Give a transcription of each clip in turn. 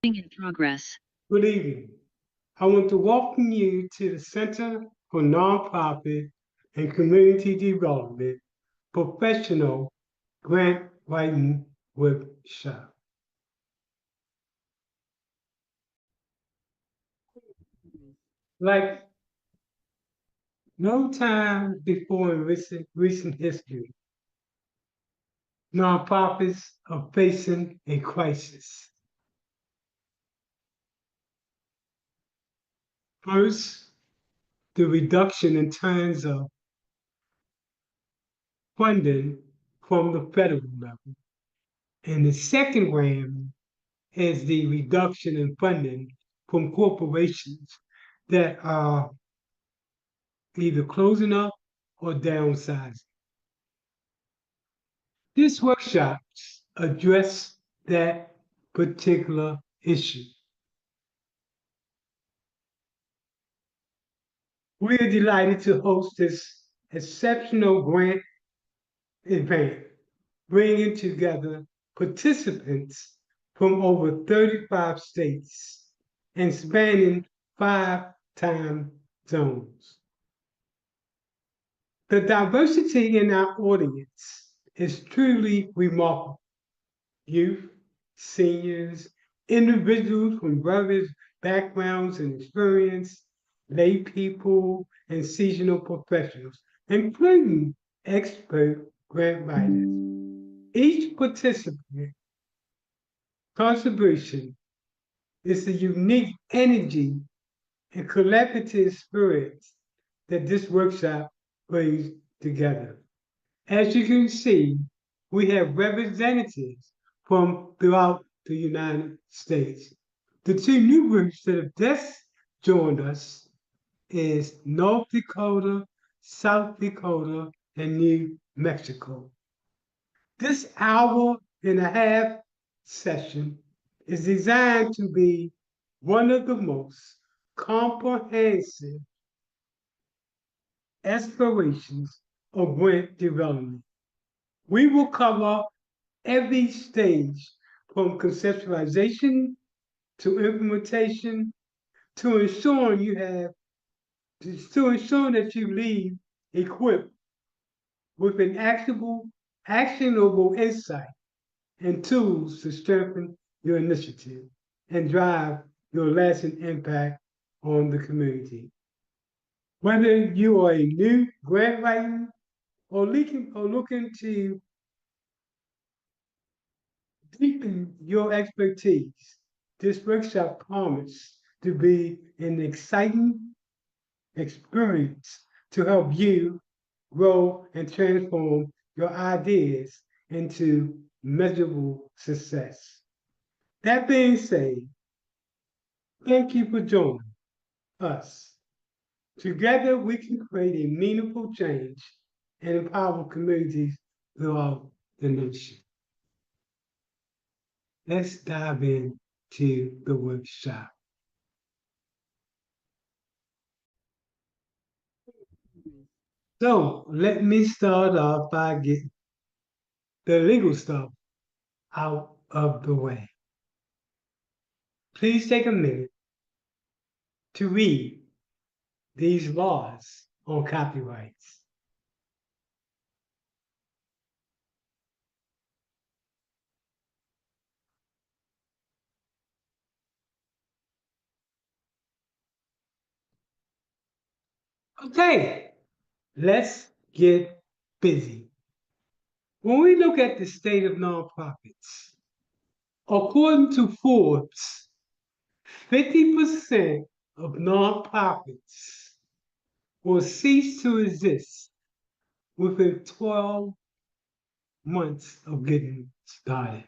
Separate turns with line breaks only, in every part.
In progress.
Good evening. I want to welcome you to the Center for Nonprofit and Community Development Professional Grant Writing Workshop. Like no time before in recent history, nonprofits are facing a crisis. First, the reduction in terms of funding from the federal level. And the second whammy is the reduction in funding from corporations that are either closing up or downsizing. This workshop address that particular issue. We are delighted to host this exceptional grant event, bringing together participants from over 35 states and spanning 5 time zones. The diversity in our audience is truly remarkable. Youth, seniors, individuals from various backgrounds and experience, lay people, and seasonal professionals, including expert grant writers. Each participant contribution is a unique energy and collaborative spirit that this workshop brings together. As you can see, we have representatives from throughout the United States. The two new groups that have just joined us is North Dakota, South Dakota, and New Mexico. This hour and a half session is designed to be one of the most comprehensive explorations of grant development. We will cover every stage from conceptualization to implementation to ensuring that you leave equipped with an actionable insight and tools to strengthen your initiative and drive your lasting impact on the community. Whether you are a new grant writing or looking to deepen your expertise, this workshop promises to be an exciting experience to help you grow and transform your ideas into measurable success. That being said, thank you for joining us. Together, we can create a meaningful change and empower communities throughout the nation. Let's dive into the workshop. So let me start off by getting the legal stuff out of the way. Please take a minute to read these laws on copyrights. Okay, let's get busy. When we look at the state of nonprofits, according to Forbes, 50% of nonprofits will cease to exist within 12 months of getting started.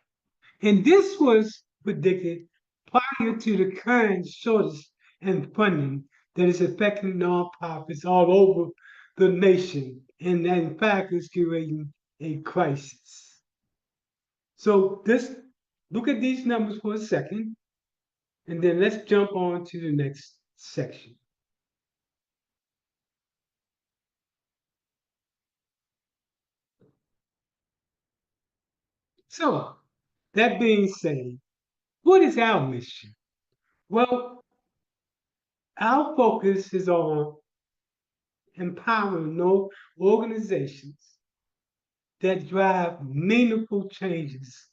And this was predicted prior to the current shortage in funding that is affecting nonprofits all over the nation, and that in fact is creating a crisis. So this look at these numbers for a second, and then let's jump on to the next section. So that being said, What is our mission? Well, our focus is on empowering no organizations that drive meaningful changes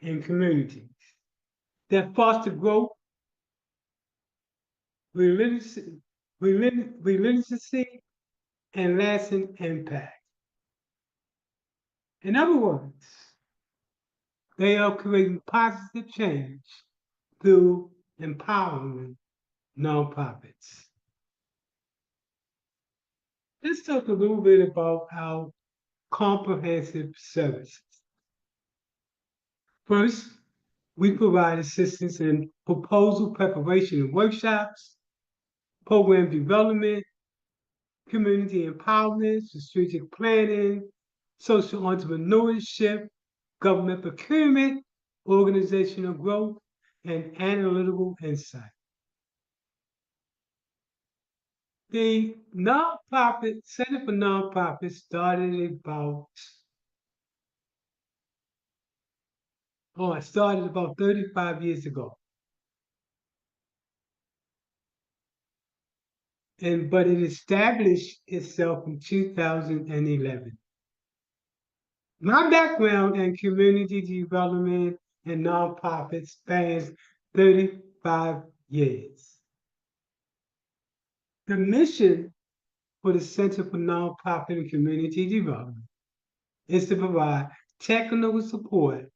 in communities, that foster growth, religiously, religiously and lasting impact. In other words, they are creating positive change through empowering nonprofits. Let's talk a little bit about our comprehensive services. First, we provide assistance in proposal preparation and workshops, program development, community empowerment, strategic planning, social entrepreneurship, government procurement, organizational growth, and analytical insight. The nonprofit Center for Nonprofits started about 35 years ago. But it established itself in 2011. My background in community development and nonprofits spans 35 years. The mission for the Center for Nonprofit and Community Development is to provide technical support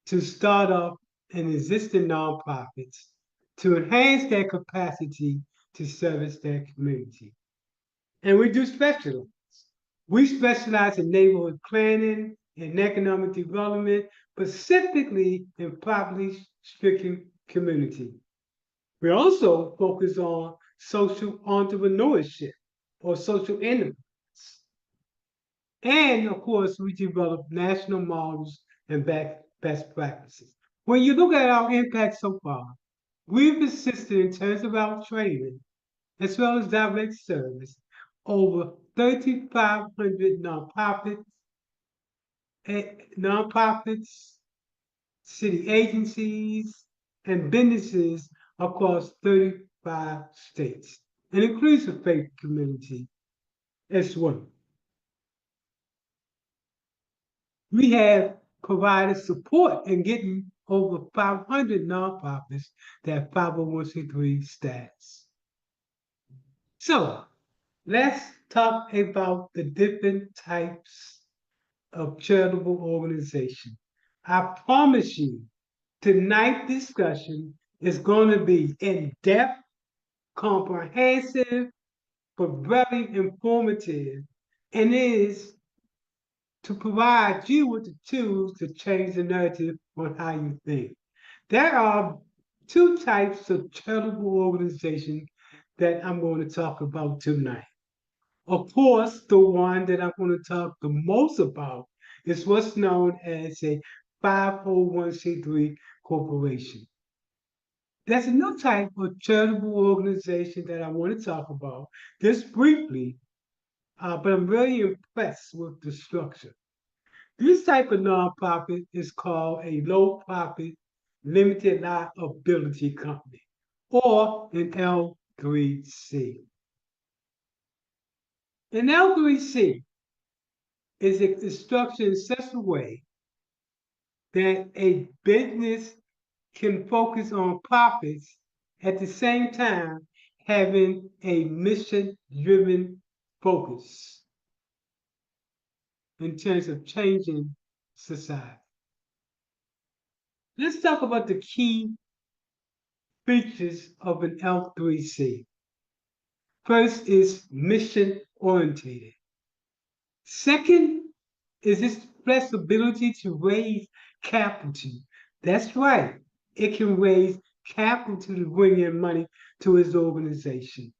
to startup and existing nonprofits to enhance their capacity to service their community. And we do specialize. We specialize in neighborhood planning and economic development, specifically in poverty stricken communities. We also focus on social entrepreneurship or social enterprise. And of course, we develop national models and best practices. When you look at our impact so far, we've assisted in terms of our training, as well as direct service, over 3,500 nonprofits, city agencies, and businesses across 35 states, and includes the faith community as well. We have provided support in getting over 500 nonprofits that 501c3 status. So let's talk about the different types of charitable organization. I promise you, tonight's discussion is going to be in-depth, comprehensive, but very informative, and is to provide you with the tools to change the narrative on how you think. There are two types of charitable organization that I'm going to talk about tonight. Of course, the one that I'm going to talk the most about is what's known as a 501c3 corporation. There's another type of charitable organization that I want to talk about just briefly, but I'm very impressed with the structure. This type of nonprofit is called a low profit limited liability company, or an L3C. An L3C is structured in such a way that a business can focus on profits at the same time having a mission-driven focus in terms of changing society. Let's talk about the key features of an L3C. First is mission oriented. Second is its flexibility to raise capital. That's right, it can raise capital to bring in money to its organization.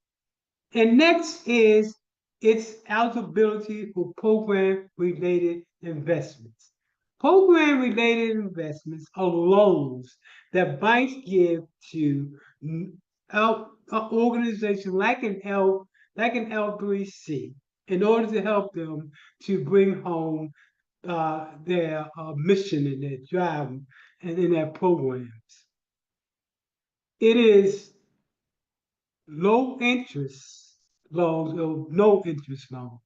And next is its eligibility for program-related investments. Program-related investments are loans that banks give to organizations like an L3C in order to help them to bring home their mission and their drive and in their programs. It is low interest loans or no interest loans.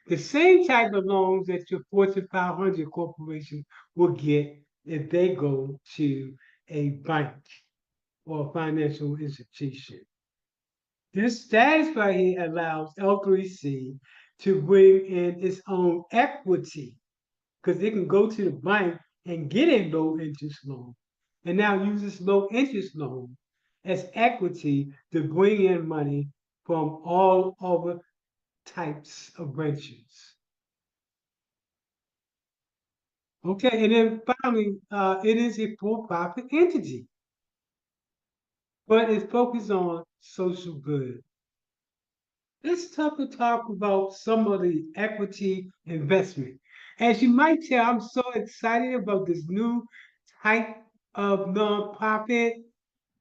The same type of loans that your Fortune 500 corporation will get if they go to a bank or a financial institution. This status right here allows L3C to bring in its own equity because it can go to the bank and get a low interest loan and now use this low interest loan as equity to bring in money from all other types of ventures. Okay, and then finally, it is a for-profit entity, but it's focused on social good. Let's talk about some of the equity investment. As you might tell, I'm so excited about this new type of nonprofit.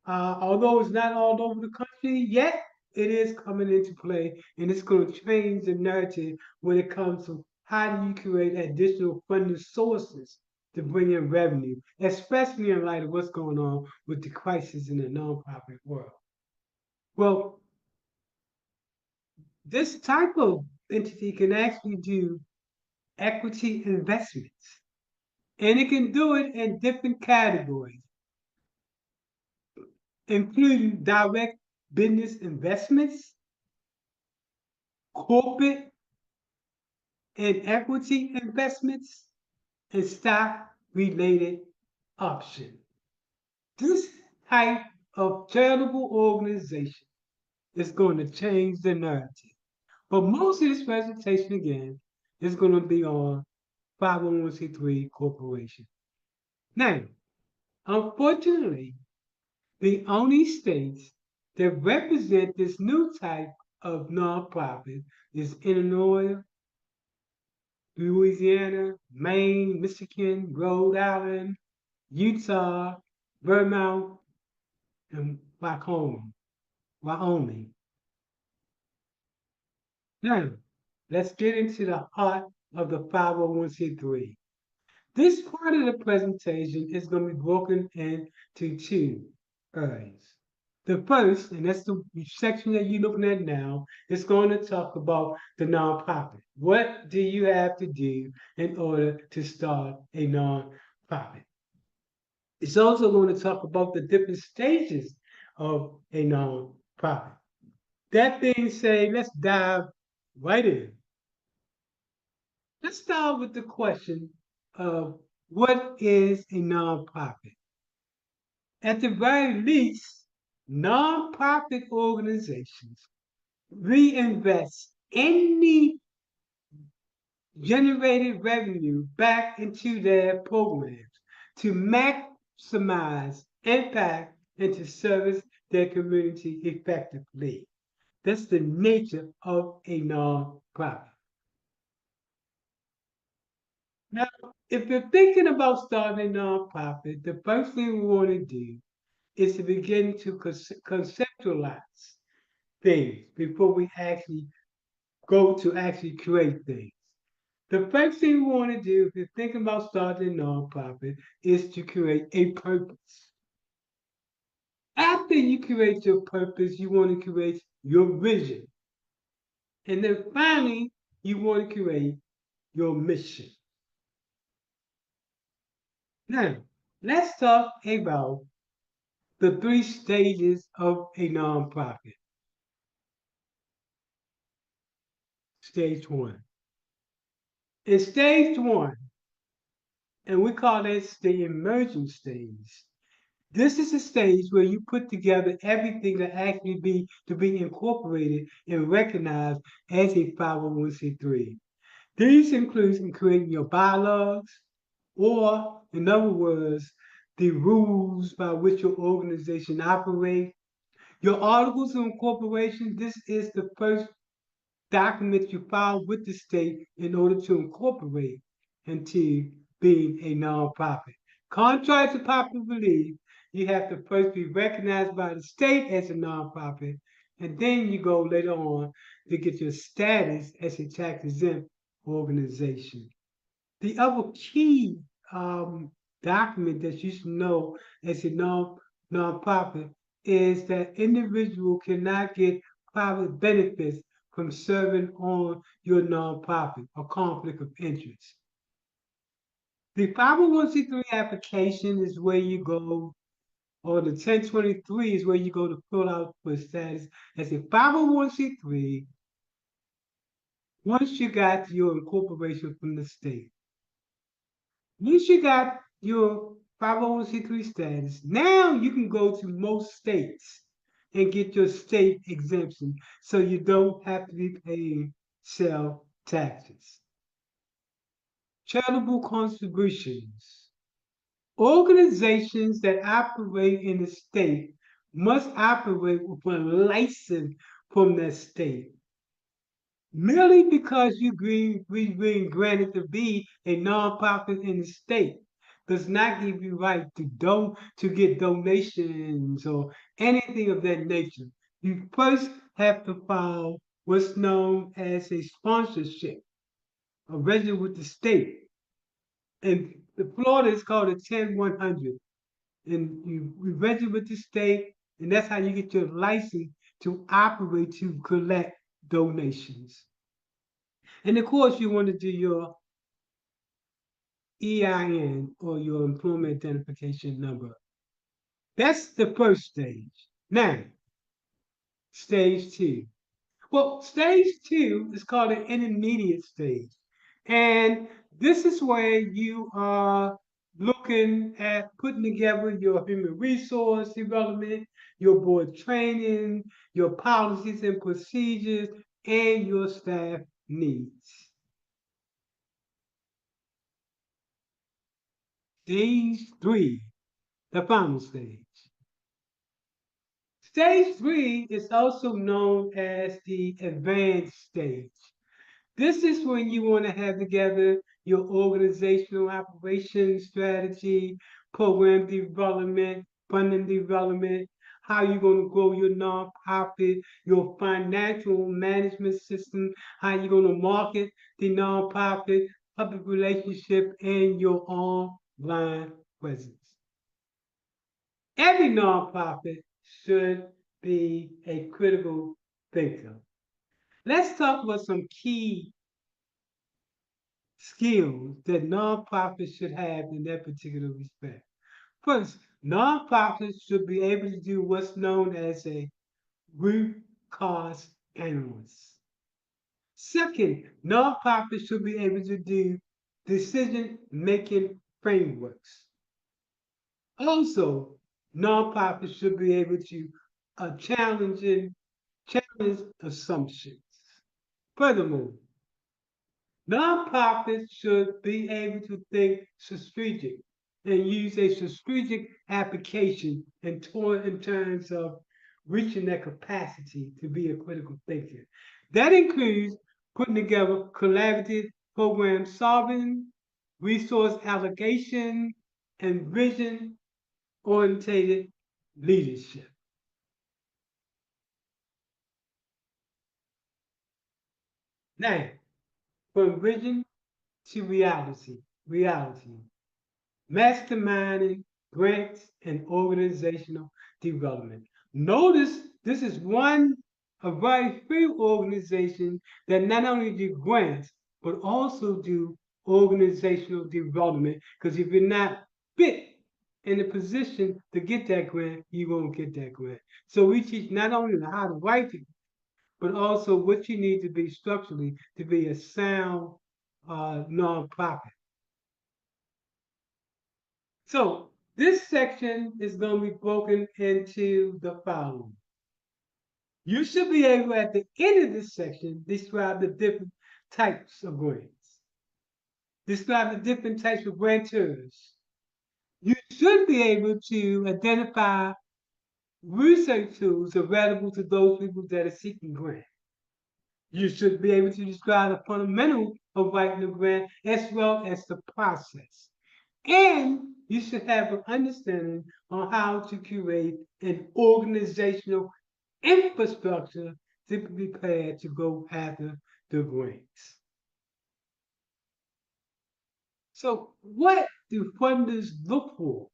Although it's not all over the country yet, it is coming into play, and it's going to change the narrative when it comes to how do you create additional funding sources to bring in revenue, especially in light of what's going on with the crisis in the nonprofit world. Well, this type of entity can actually do equity investments, and it can do it in different categories, including direct business investments, corporate and equity investments, and stock related options. This type of charitable organization is going to change the narrative. But most of this presentation, again, is going to be on 501c3 corporation. Now, unfortunately, the only states that represent this new type of nonprofit is Illinois, Louisiana, Maine, Michigan, Rhode Island, Utah, Vermont, and Wyoming. Now, let's get into the heart of the 501c3. This part of the presentation is going to be broken into two areas. The first, and that's the section that you're looking at now, is going to talk about the nonprofit. What do you have to do in order to start a nonprofit? It's also going to talk about the different stages of a nonprofit. That being said, let's dive right in. Let's start with the question of what is a nonprofit? At the very least, nonprofit organizations reinvest any generated revenue back into their programs to maximize impact and to service their community effectively. That's the nature of a nonprofit. Now, if you're thinking about starting a nonprofit, the first thing we want to do is to begin to conceptualize things before we actually go to actually create things. The first thing we want to do if you're thinking about starting a nonprofit is to create a purpose. After you create your purpose, you want to create your vision. And then finally, you want to create your mission. Now, let's talk about the three stages of a nonprofit. Stage one. In stage one, and we call this the emerging stage. This is a stage where you put together everything that actually be to be incorporated and recognized as a 501c3. These include creating your bylaws, or in other words, the rules by which your organization operates. Your articles of incorporation, this is the first document you file with the state in order to incorporate into being a nonprofit. Contrary to popular belief, you have to first be recognized by the state as a nonprofit, and then you go later on to get your status as a tax exempt organization. The other key document that you should know as a nonprofit is that individual cannot get private benefits from serving on your nonprofit or conflict of interest. The 501c3 application is where you go, or the 1023 is where you go to fill out for status as a 501c3 once you got your incorporation from the state. Once you got your 501c3 status, now you can go to most states and get your state exemption so you don't have to be paying sales taxes. Charitable contributions. Organizations that operate in the state must operate with a license from that state. Merely because we've been granted to be a nonprofit in the state does not give you right to get donations or anything of that nature. You first have to file what's known as a sponsorship, a register with the state. And the Florida is called a 10100. And you register with the state, and that's how you get your license to operate to collect donations. And of course, you want to do your EIN or your employment identification number. That's the first stage. Now, stage two. Well, stage two is called an intermediate stage. And this is where you are looking at putting together your human resource development, your board training, your policies and procedures, and your staff needs. Stage three, the final stage. Stage three is also known as the advanced stage. This is when you want to have together your organizational operation strategy, program development, funding development, how you're going to grow your nonprofit, your financial management system, how you're going to market the nonprofit, public relationship, and your online presence. Every nonprofit should be a critical thinker. Let's talk about some key skills that nonprofits should have in that particular respect. First, nonprofits should be able to do what's known as a root cause analysis. Second, nonprofits should be able to do decision making frameworks. Also, nonprofits should be able to challenge assumptions. Furthermore, nonprofits should be able to think strategic and use a strategic application in terms of reaching their capacity to be a critical thinker. That includes putting together collaborative program solving, resource allocation, and vision orientated leadership. Now, from vision to reality, masterminding grants and organizational development. Notice this is one of very few organizations that not only do grants, but also do organizational development. Because if you're not fit in a position to get that grant, you won't get that grant. So we teach not only how to write it, but also what you need to be structurally to be a sound nonprofit. So this section is going to be broken into the following. You should be able at the end of this section describe the different types of grants. Describe the different types of grantors. You should be able to identify research tools available to those people that are seeking grants. You should be able to describe the fundamental of writing a grant as well as the process. And you should have an understanding on how to create an organizational infrastructure to be prepared to go after the grants. So, what do funders look for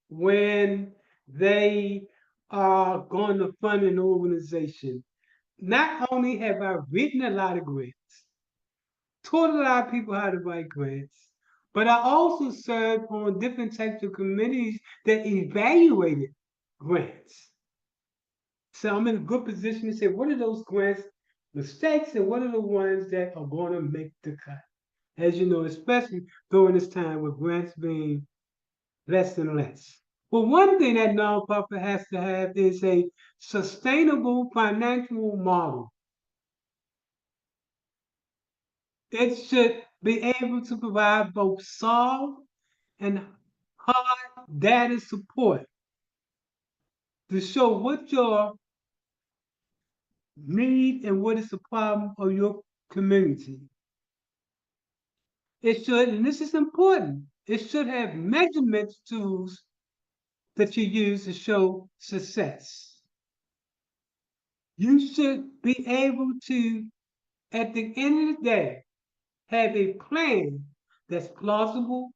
when they are going to fund an organization? Not only have I written a lot of grants, taught a lot of people how to write grants, but I also served on different types of committees that evaluated grants. So I'm in a good position to say, what are those grants mistakes and what are the ones that are going to make the cut? As you know, especially during this time with grants being less and less. Well, one thing that nonprofit has to have is a sustainable financial model. It should be able to provide both soft and hard data support to show what your need and what is the problem of your community. It should, and this is important, it should have measurement tools that you use to show success. You should be able to, at the end of the day, have a plan that's plausible,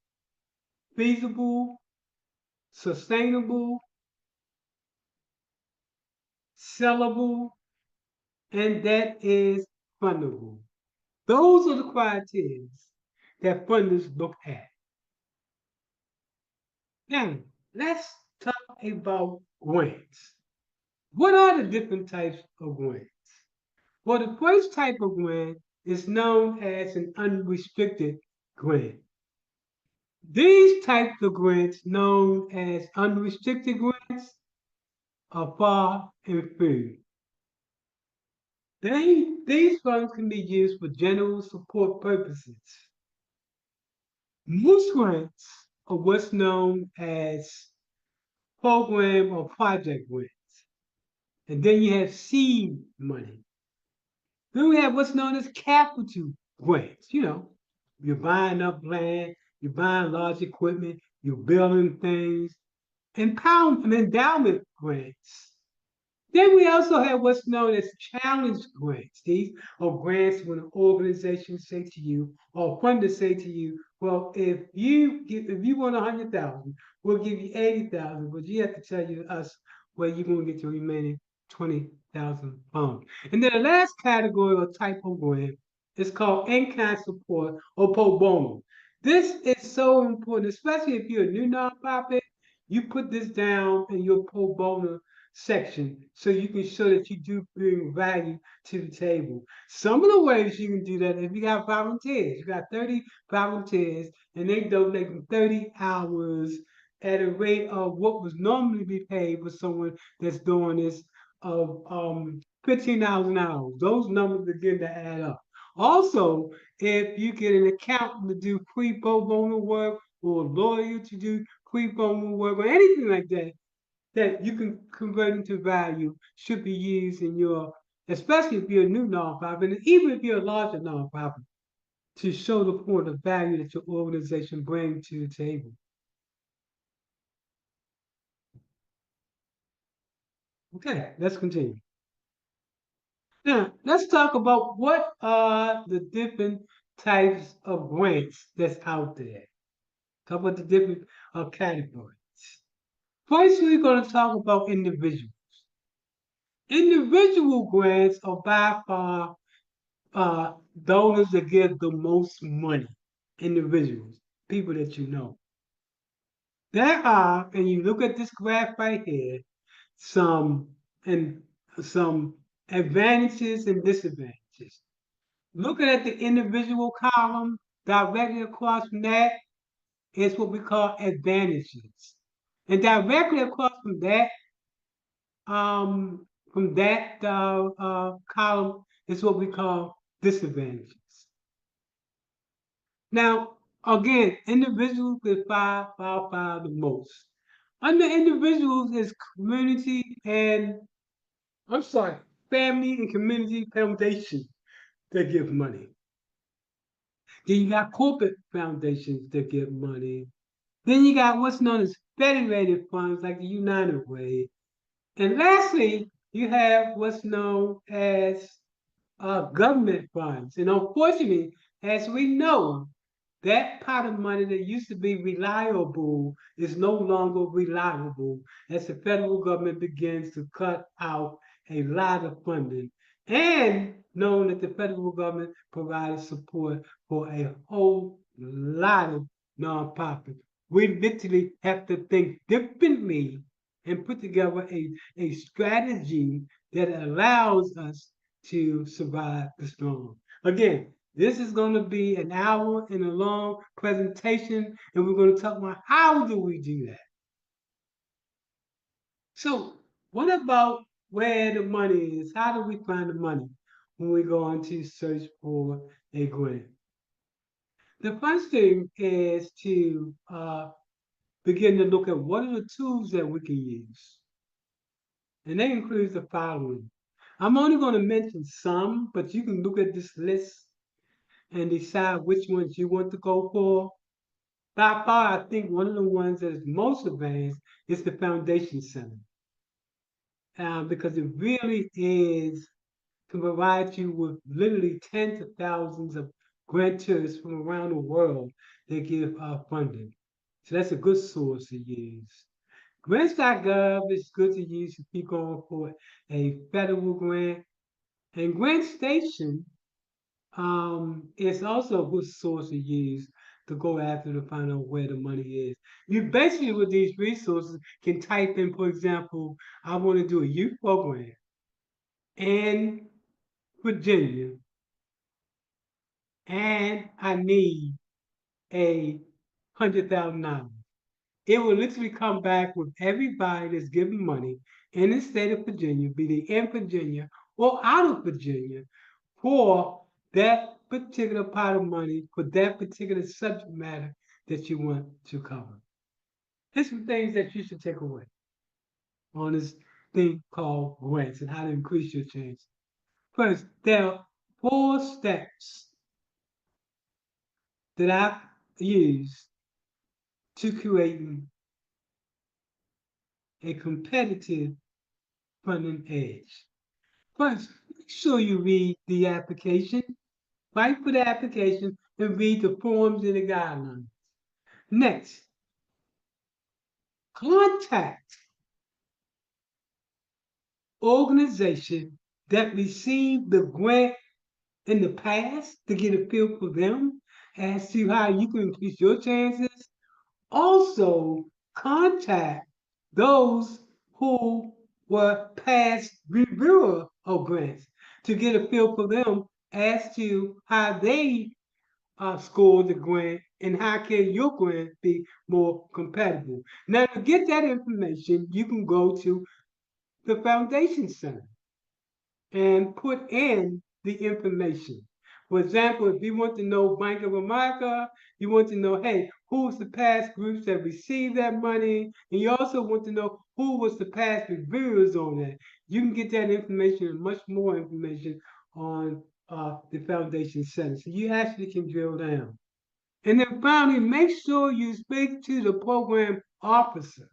feasible, sustainable, sellable, and that is fundable. Those are the criteria that funders look at. Now, let's talk about grants. What are the different types of grants? Well, the first type of grant is known as an unrestricted grant. These types of grants, known as unrestricted grants, are far and few. These funds can be used for general support purposes. Most grants are what's known as program or project grants. And then you have seed money. Then we have what's known as capital grants. You know, you're buying up land, you're buying large equipment, you're building things. Endowment grants. Then we also have what's known as challenge grants. These are grants when an organization say to you or funders say to you, well, if you want 100,000, we'll give you 80,000, but you have to tell us where you're going to get your remaining 20,000 pounds. And then the last category or type of grant is called in-kind support or pro bono. This is so important, especially if you're a new nonprofit. You put this down in your pro bono section so you can show that you do bring value to the table. Some of the ways you can do that, if you got volunteers, you got 30 volunteers and they donate 30 hours at a rate of what was normally be paid for someone that's doing this of 15 hours an hour. Those numbers begin to add up. Also, if you get an accountant to do free pro bono work or a lawyer to do free pro bono work or anything like that you can convert into value should be used in your, especially if you're a new nonprofit, and even if you're a larger nonprofit, to show the point of value that your organization brings to the table. Okay, let's continue. Now, let's talk about what are the different types of grants that's out there. Talk about the different categories. First, we're going to talk about individuals. Individual grants are by far donors that give the most money. Individuals, people that you know. There are, and you look at this graph right here, some and some advantages and disadvantages. Looking at the individual column directly across from that is what we call advantages. And directly across from that column is what we call disadvantages. Now, again, individuals could file the most. Under individuals is community and, I'm sorry, family and community foundation that give money. Then you got corporate foundations that give money. Then you got what's known as federated funds like the United Way. And lastly, you have what's known as government funds. And unfortunately, as we know, that pot of money that used to be reliable is no longer reliable as the federal government begins to cut out a lot of funding. And knowing that the federal government provides support for a whole lot of nonprofits. We literally have to think differently and put together a strategy that allows us to survive the storm. Again, this is going to be an hour and a long presentation, and we're going to talk about how do we do that. So, what about where the money is? How do we find the money when we go on to search for a grant? The first thing is to begin to look at what are the tools that we can use. And that includes the following. I'm only going to mention some, but you can look at this list and decide which ones you want to go for. By far, I think one of the ones that is most advanced is the Foundation Center. Because it really is to provide you with literally tens of thousands of grantors from around the world that give funding. So that's a good source to use. Grants.gov is good to use if you're going for a federal grant. And GrantStation is also a good source to use to go after to find out where the money is. You basically, with these resources, can type in, for example, I want to do a youth program in Virginia, and I need $100,000. It will literally come back with everybody that's giving money in the state of Virginia, be they in Virginia or out of Virginia, for that particular pot of money for that particular subject matter that you want to cover. Here's some things that you should take away on this thing called grants and how to increase your chances. First, there are 4 steps that I've used to creating a competitive funding edge. First, make sure you read the application, fight for the application, and read the forms and the guidelines. Next, contact organization that received the grant in the past to get a feel for them as to how you can increase your chances. Also, contact those who were past reviewer of grants to get a feel for them as to how they scored the grant and how can your grant be more compatible. Now, to get that information, you can go to the Foundation Center and put in the information. For example, if you want to know Bank of America, you want to know, hey, who's the past groups that received that money? And you also want to know who was the past reviewers on that. You can get that information and much more information on the Foundation Center. So you actually can drill down. And then finally, make sure you speak to the program officer.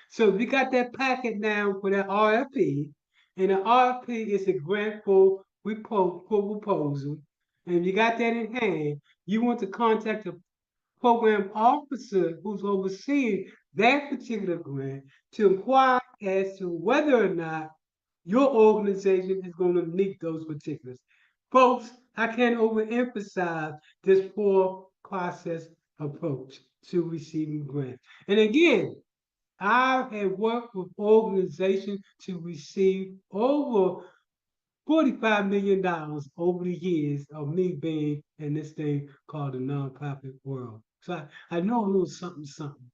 So we got that packet now for that RFP, and the RFP is a grant for proposal. And you got that in hand, you want to contact the program officer who's overseeing that particular grant to inquire as to whether or not your organization is going to meet those particulars. Folks, I can't overemphasize this 4 process approach to receiving grants. And again, I have worked with organizations to receive over $45 million over the years of me being in this thing called the nonprofit world. So I know a little something, something.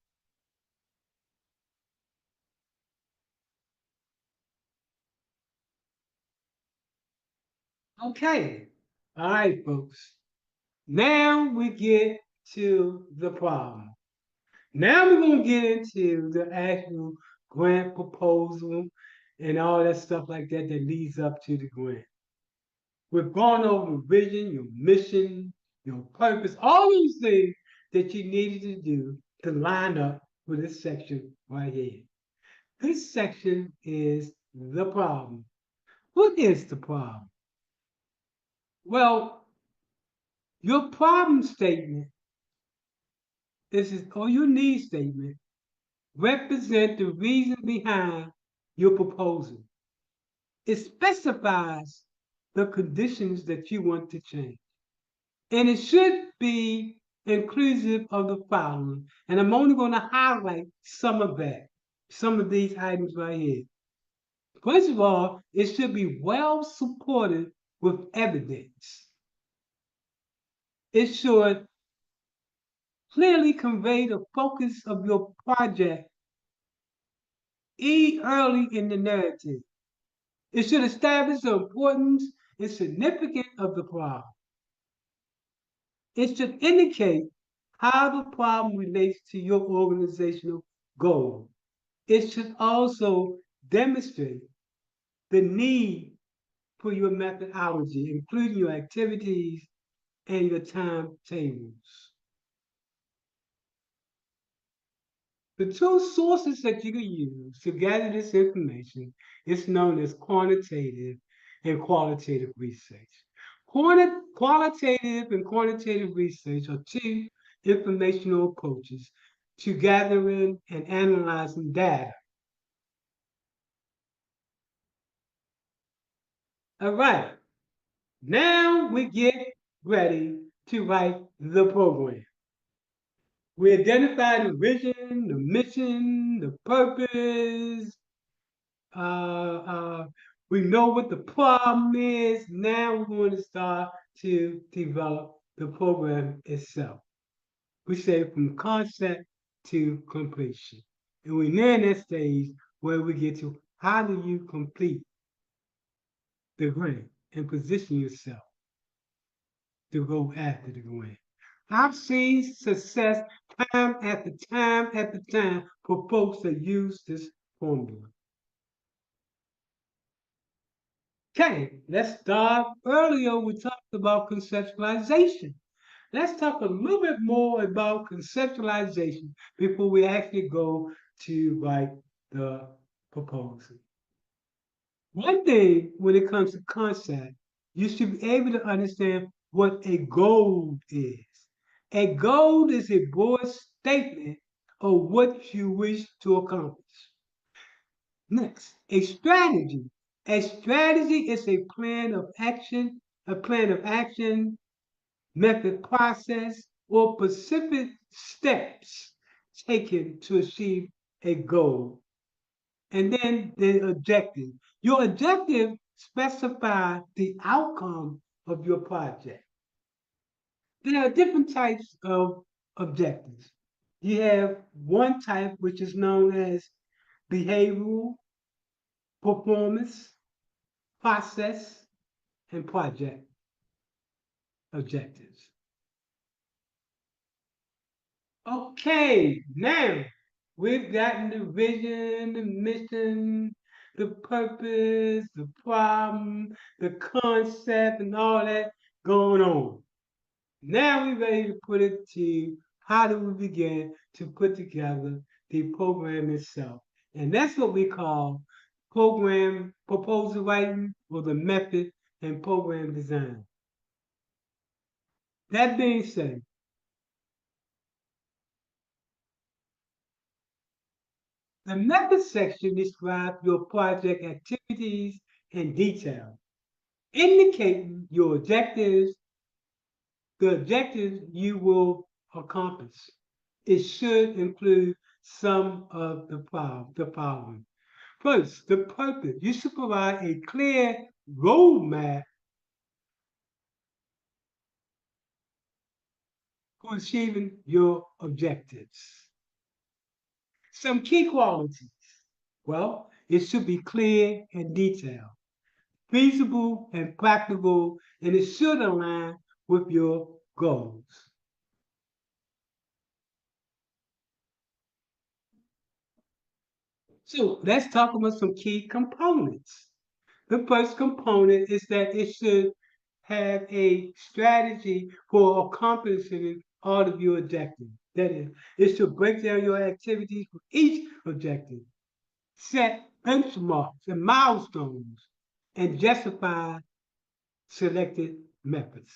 Okay. All right, folks. Now we get to the problem. Now we're going to get into the actual grant proposal and all that stuff like that that leads up to the grant. We've gone over your vision, your mission, your purpose, all those things that you needed to do to line up for this section right here. This section is the problem. What is the problem? Well, your problem statement This is all your need statement. Represent the reason behind your proposal. It specifies the conditions that you want to change. And it should be inclusive of the following. And I'm only going to highlight some of that, some of these items right here. First of all, it should be well supported with evidence. It should clearly convey the focus of your project early in the narrative. It should establish the importance and significance of the problem. It should indicate how the problem relates to your organizational goal. It should also demonstrate the need for your methodology, including your activities and your timetables. The two sources that you can use to gather this information is known as quantitative and qualitative research. Qualitative and quantitative research are two informational approaches to gathering and analyzing data. All right, now we get ready to write the program. We identify the vision, the mission, the purpose. We know what the problem is. Now we're going to start to develop the program itself. We say from concept to completion. And we're near that stage where we get to how do you complete the grant and position yourself to go after the grant. I've seen success time after time after time for folks that use this formula. Okay, let's start. Earlier, we talked about conceptualization. Let's talk a little bit more about conceptualization before we actually go to write the proposal. One thing when it comes to concept, you should be able to understand what a goal is. A goal is a broad statement of what you wish to accomplish. Next, a strategy. A strategy is a plan of action, method, process, or specific steps taken to achieve a goal. And then the objective. Your objective specifies the outcome of your project. There are different types of objectives. You have one type which is known as behavioral, performance, process, and project objectives. Okay, now we've gotten the vision, the mission, the purpose, the problem, the concept, and all that going on. Now we're ready to put it to how do we begin to put together the program itself. And that's what we call program proposal writing or the method and program design. That being said, the method section describes your project activities in detail, indicating your objectives, the objectives you will accomplish. It should include some of the following. First, the purpose. You should provide a clear roadmap for achieving your objectives. Some key qualities. Well, it should be clear and detailed, feasible and practical, and it should align with your goals. So let's talk about some key components. The first component is that it should have a strategy for accomplishing all of your objectives. That is, it should break down your activities for each objective, set benchmarks and milestones, and justify selected methods.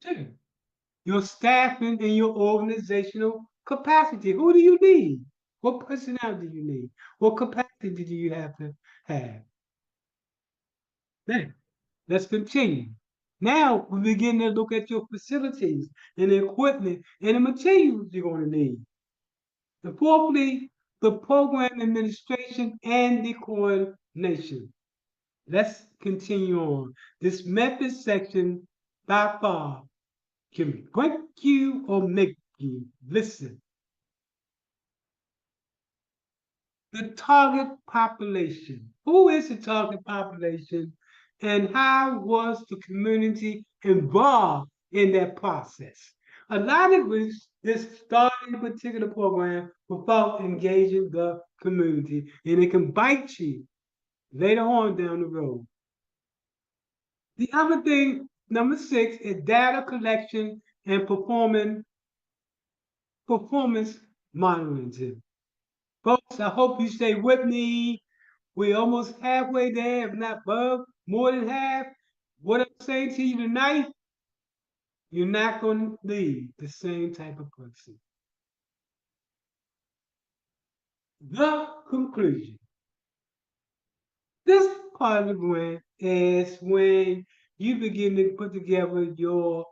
Two, your staffing and your organizational capacity. Who do you need? What personnel do you need? What capacity do you have to have? Then let's continue. Now we begin to look at your facilities and the equipment and the materials you're going to need. And fourthly, the program administration and the coordination. Let's continue on. This method section by far can break you or make you. Listen. The target population. Who is the target population and how was the community involved in that process? A lot of groups just starting a particular program without engaging the community, and it can bite you later on down the road. The other thing, number six, is data collection and performance monitoring. Folks, I hope you stay with me. We're almost halfway there, if not above, more than half. What I'm saying to you tonight, you're not going to leave the same type of person. The conclusion. This part of the grant is when you begin to put together your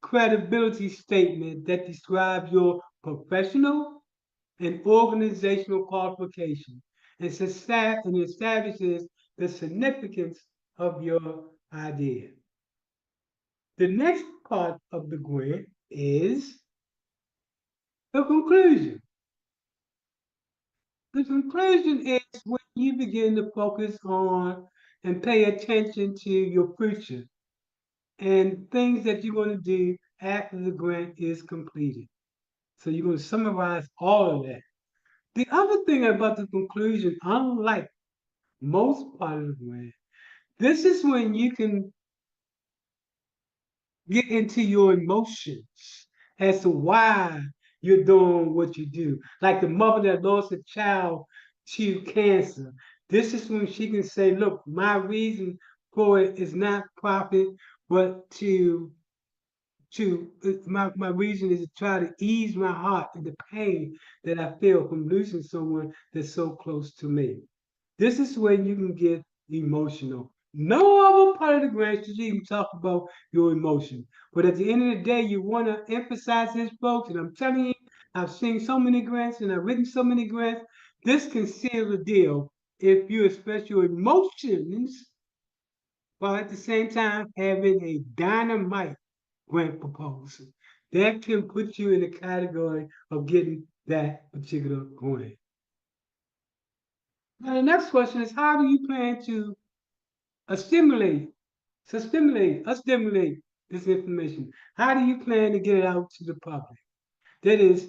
credibility statement that describes your professional and organizational qualification and establishes the significance of your idea. The next part of the grant is the conclusion. The conclusion is when you begin to focus on and pay attention to your future and things that you're going to do after the grant is completed. So you're going to summarize all of that. The other thing about the conclusion, unlike most part of the grant, this is when you can get into your emotions as to why you're doing what you do. Like the mother that lost a child to cancer. This is when she can say, look, my reason for it is not profit, but my reason is to try to ease my heart and the pain that I feel from losing someone that's so close to me. This is when you can get emotional. No other part of the grant should even talk about your emotion. But at the end of the day, you want to emphasize this, folks. And I'm telling you, I've seen so many grants and I've written so many grants. This can seal the deal if you express your emotions while at the same time having a dynamite grant proposal. That can put you in the category of getting that particular grant. Now, the next question is how do you plan to stimulate this information? How do you plan to get it out to the public? That is,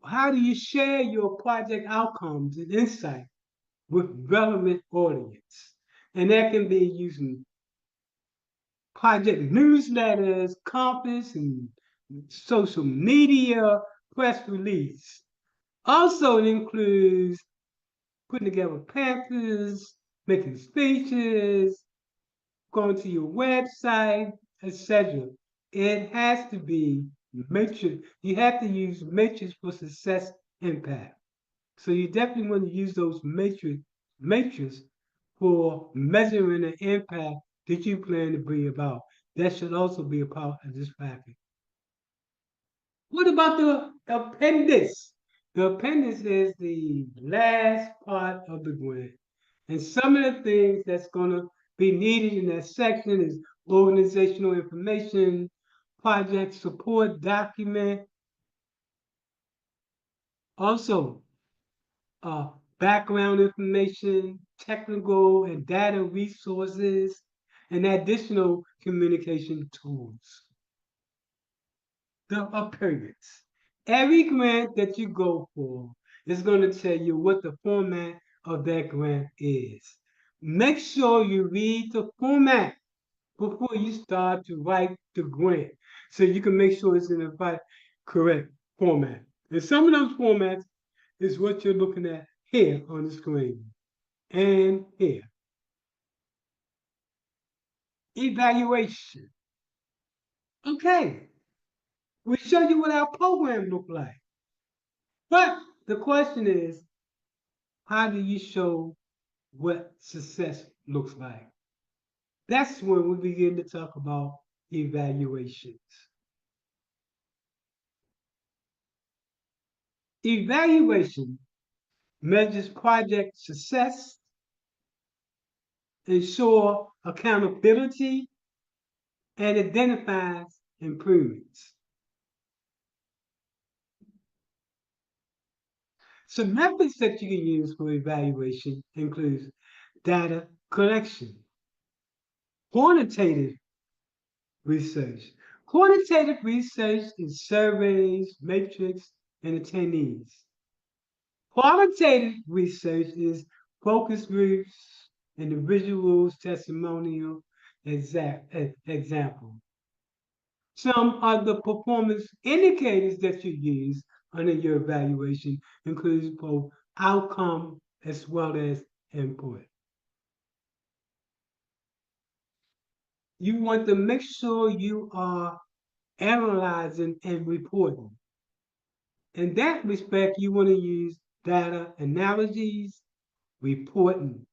how do you share your project outcomes and insight with relevant audience? And that can be using project newsletters, conference, and social media, press release. Also, it includes putting together pamphlets, making speeches, going to your website, etc. It has to be matrix. You have to use matrix for success impact. So you definitely want to use those matrix for measuring the impact that you plan to bring about. That should also be a part of this package. What about the appendix? The appendix is the last part of the grant. And some of the things that's going to be needed in that section is organizational information, project support document, also uh, background information, technical and data resources, and additional communication tools. The appendix. Every grant that you go for is going to tell you what the format of that grant is. Make sure you read the format before you start to write the grant so you can make sure it's in the right, correct format. And some of those formats is what you're looking at here on the screen and here. Evaluation. Okay, we show you what our program look like. But the question is, how do you show what success looks like? That's when we begin to talk about evaluations. Evaluation measures project success, ensure accountability, and identifies improvements. Some methods that you can use for evaluation includes data collection, quantitative research. Quantitative research is surveys, matrix, and attendees. Qualitative research is focus groups, individuals, testimonial, example. Some of the performance indicators that you use under your evaluation includes both outcome as well as input. You want to make sure you are analyzing and reporting. In that respect, you want to use data analogies, reporting.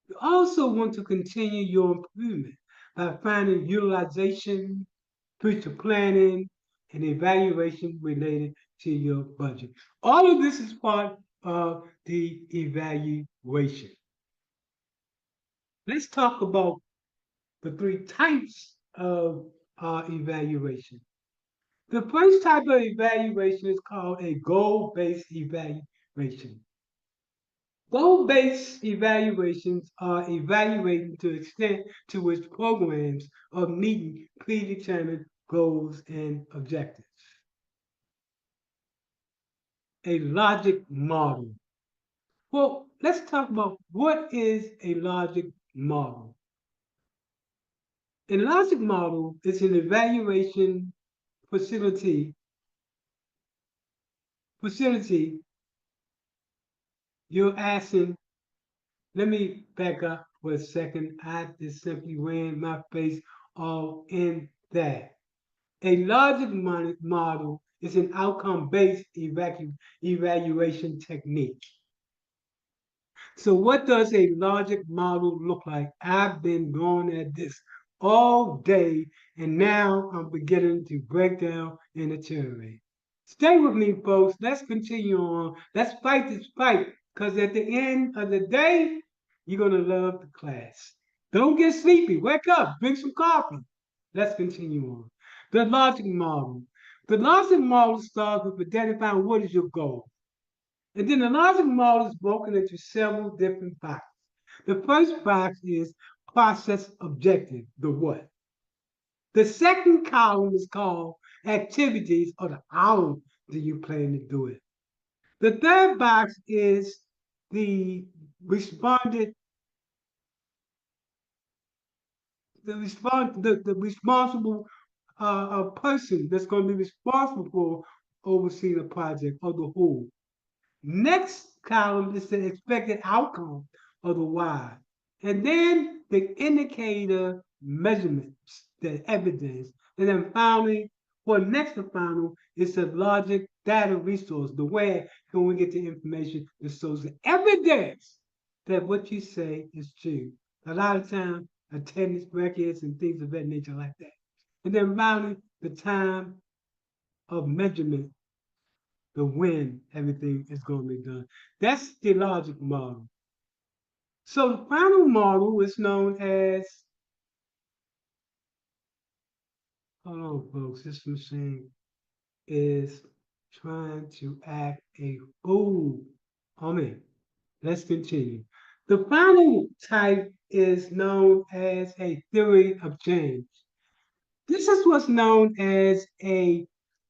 You also want to continue your improvement by finding utilization, future planning, and evaluation related to your budget. All of this is part of the evaluation. Let's talk about the three types of evaluation. The first type of evaluation is called a goal-based evaluation. Goal-based evaluations are evaluating to the extent to which programs are meeting predetermined goals and objectives. A logic model. Well, let's talk about what is a logic model. A logic model is an evaluation facility you're asking. Let me back up for a second. I just simply ran my face all in that. A logic model is an outcome-based evaluation technique. So what does a logic model look like? I've been going at this all day, and now I'm beginning to break down and iterate. Stay with me, folks. Let's continue on. Let's fight this fight, because at the end of the day, you're going to love the class. Don't get sleepy. Wake up. Drink some coffee. Let's continue on. The logic model. The logic model starts with identifying what is your goal. And then the logic model is broken into several different boxes. The first box is process objective, the what. The second column is called activities, or the how do you plan to do it. The third box is the responded, the responsible person that's going to be responsible for overseeing the project or the whole. Next column is the expected outcome of the why. And then the indicator measurements, the evidence. And then finally, next to final is the logic data resource, the where can we get the information that shows the evidence that what you say is true. A lot of times, attendance records and things of that nature like that. And then finally, the time of measurement, the when everything is going to be done. That's the logic model. So the final model is known as, hold on, folks, this machine is trying to act a fool on me. Let's continue. The final type is known as a theory of change. This is what's known as a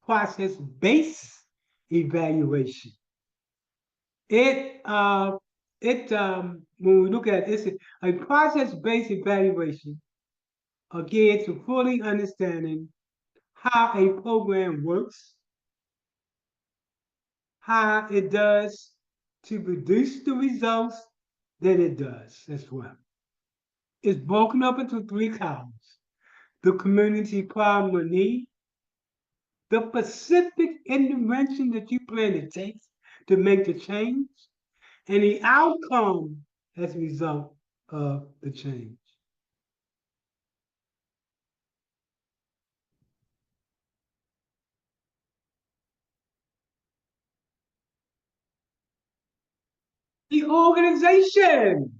process-based evaluation. It when we look at it, it's a process-based evaluation, again, to fully understanding how a program works, how it does to produce the results that it does as well. It's broken up into three columns. the community problem or need, the specific intervention that you plan to take to make the change, and the outcome as a result of the change. The organization.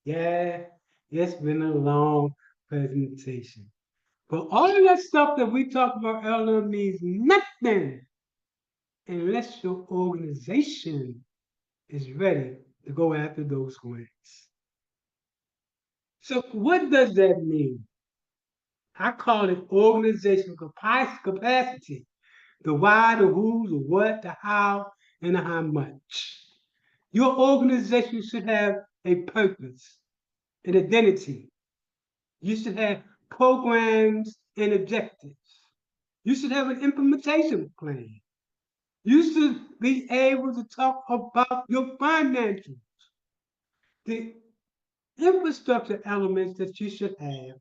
Yeah, it's been a long presentation. But all of that stuff that we talked about earlier means nothing unless your organization is ready to go after those wins. So, what does that mean? I call it organizational capacity. The why, the who, the what, the how, and the how much. Your organization should have a purpose, an identity. You should have programs and objectives. You should have an implementation plan. You should be able to talk about your financials, the infrastructure elements that you should have.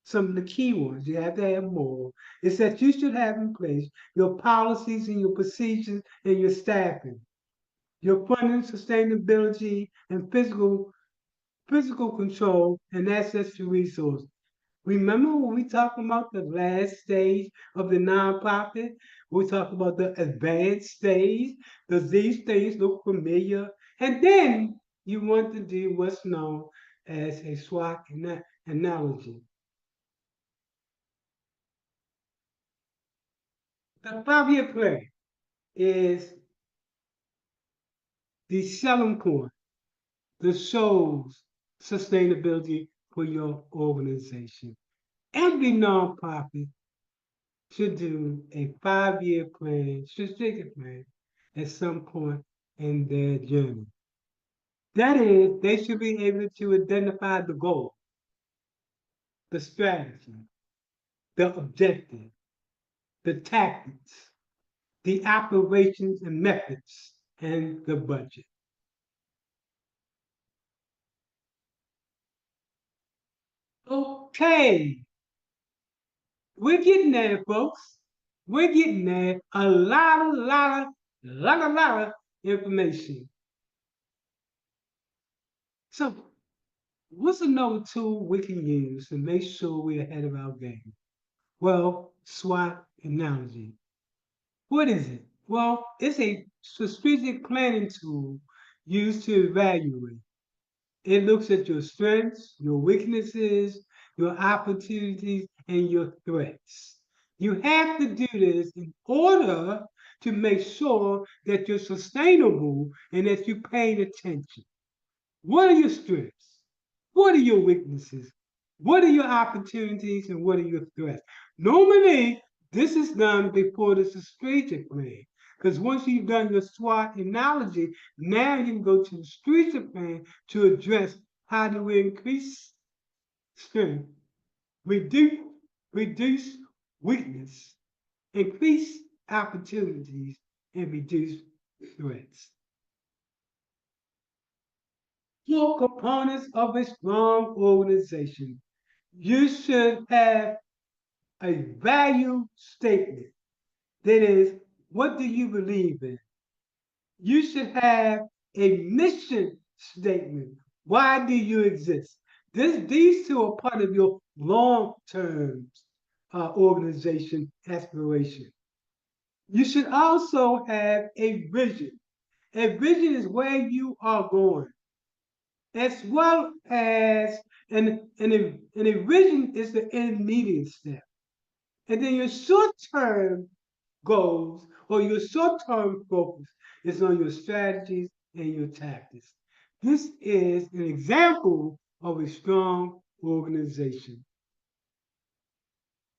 Some of the key ones, you have to have more, is that you should have in place your policies and your procedures and your staffing, your funding, sustainability, and physical control and access to resources. Remember when we talked about the last stage of the nonprofit? We talked about the advanced stage. Does these things look familiar? And then you want to do what's known as a SWOT analogy. The 5-year plan is the selling point that shows sustainability for your organization. Every nonprofit should do a 5-year plan, strategic plan, at some point in their journey. That is, they should be able to identify the goal, the strategy, the objective, the tactics, the operations and methods, and the budget. Okay, we're getting there, folks. We're getting there. A lot of information. So, what's another tool we can use to make sure we're ahead of our game? Well, SWOT analogy. What is it? Well, it's a strategic planning tool used to evaluate. It looks at your strengths, your weaknesses, your opportunities, and your threats. You have to do this in order to make sure that you're sustainable and that you're paying attention. What are your strengths? What are your weaknesses? What are your opportunities and what are your threats? Normally, this is done before the strategic plan. Because once you've done your SWOT analogy, now you can go to the strategic plan to address how do we increase strength, reduce, reduce weakness, increase opportunities, and reduce threats. 4 components of a strong organization. You should have a value statement. That is, what do you believe in? You should have a mission statement. Why do you exist? These two are part of your long-term organization aspiration. You should also have a vision. A vision is where you are going, as well as and a vision is the intermediate step. And then your short-term goals or your short-term focus is on your strategies and your tactics. This is an example of a strong organization.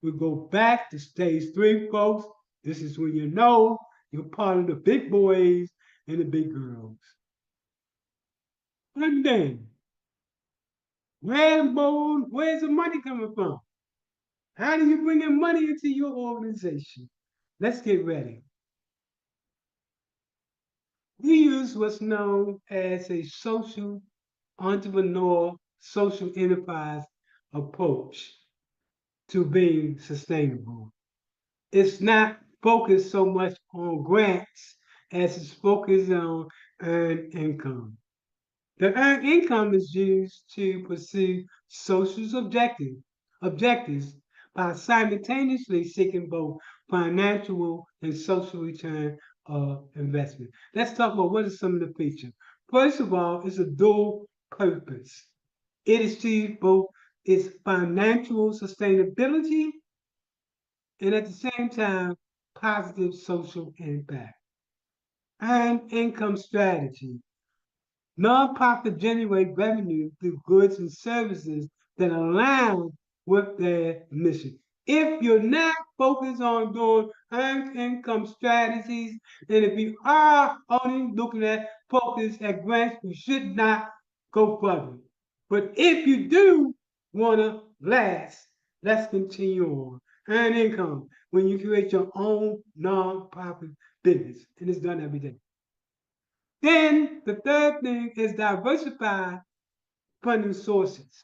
We go back to stage 3, folks. This is when you know you're part of the big boys and the big girls. And then, where's the money coming from? How do you bring in money into your organization? Let's get ready. We use what's known as a social entrepreneur, social enterprise approach. to being sustainable. It's not focused so much on grants as it's focused on earned income. The earned income is used to pursue social objectives by simultaneously seeking both financial and social return of investment. Let's talk about what are some of the features. First of all, it's a dual purpose. It achieves both its financial sustainability and at the same time positive social impact. Earned income strategy. Nonprofit generate revenue through goods and services that align with their mission. If you're not focused on doing earned income strategies, and if you are only looking at focus at grants, you should not go further. But if you do want to last, let's continue on. Earn income when you create your own nonprofit business, and it's done every day. Then the third thing is diversify funding sources.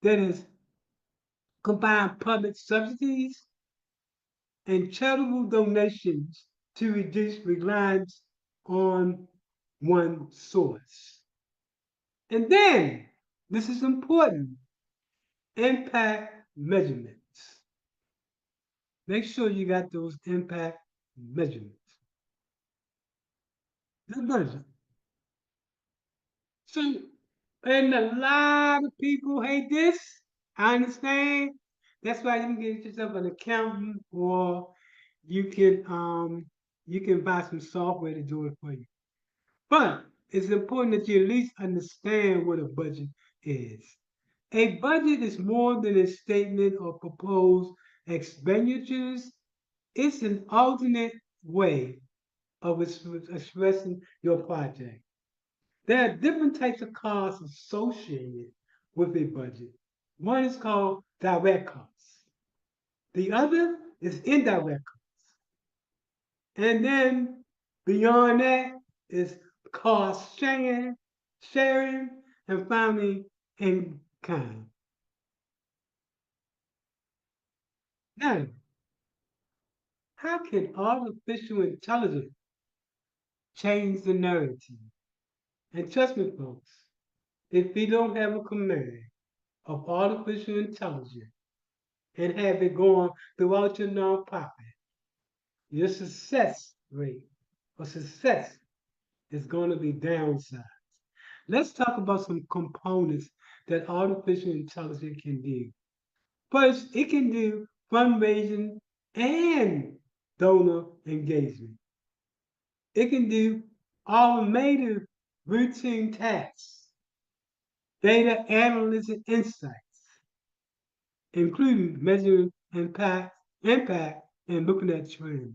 That is, combine public subsidies and charitable donations to reduce reliance on one source. And then, this is important, impact measurements. Make sure you got those impact measurements. The measure. So, and a lot of people hate this. I understand. That's why you can get yourself an accountant, or you can buy some software to do it for you. But it's important that you at least understand what a budget is. A budget is more than a statement of proposed expenditures. It's an alternate way of expressing your project. There are different types of costs associated with a budget. One is called direct costs. The other is indirect costs. And then beyond that is cost sharing, and finally in kind. Now, how can artificial intelligence change the narrative? And trust me, folks, if we don't have a command of artificial intelligence and have it going throughout your nonprofit, your success rate or success is going to be downsized. Let's talk about some components that artificial intelligence can do. First, it can do fundraising and donor engagement. It can do automated routine tasks, data analysis and insights, including measuring impact, and looking at trends.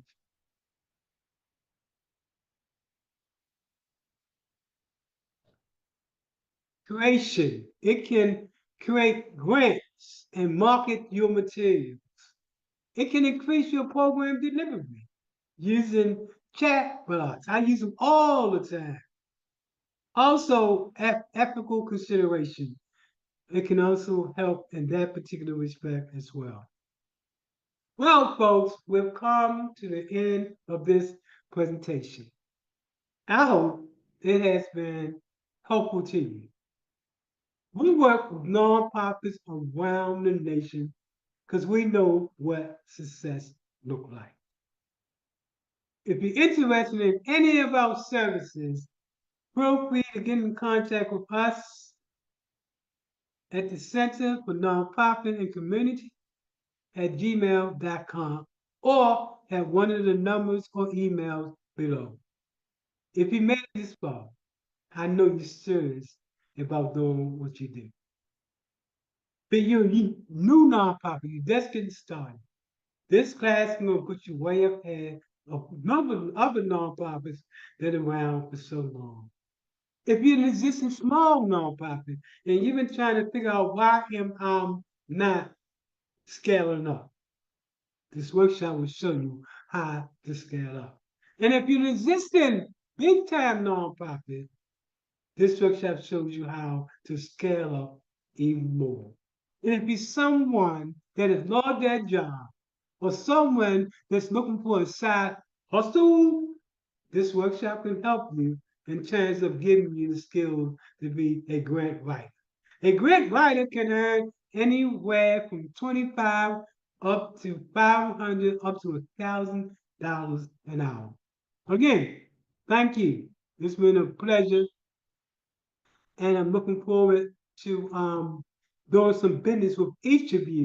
Creation. It can create grants and market your materials. It can increase your program delivery using chat bots. I use them all the time. Also, ethical consideration. It can also help in that particular respect as well. Well, folks, we've come to the end of this presentation. I hope it has been helpful to you. We work with nonprofits around the nation because we know what success looks like. If you're interested in any of our services, feel free to get in contact with us at the Center for Nonprofit and Community at gmail.com or at one of the numbers or emails below. If you made it this far, I know you're serious about doing what you do. But you're a new nonprofit, you're just getting started. This class is going to put you way ahead of a number of other nonprofits that are around for so long. If you're an existing small nonprofit and you've been trying to figure out why am I not scaling up, this workshop will show you how to scale up. And if you're an existing big time nonprofit, this workshop shows you how to scale up even more. And if it's someone that has lost their job or someone that's looking for a side hustle, this workshop can help you in terms of giving you the skills to be a grant writer. A grant writer can earn anywhere from 25 up to 500 up to $1,000 an hour. Again, thank you. It's been a pleasure, and I'm looking forward to doing some business with each of you.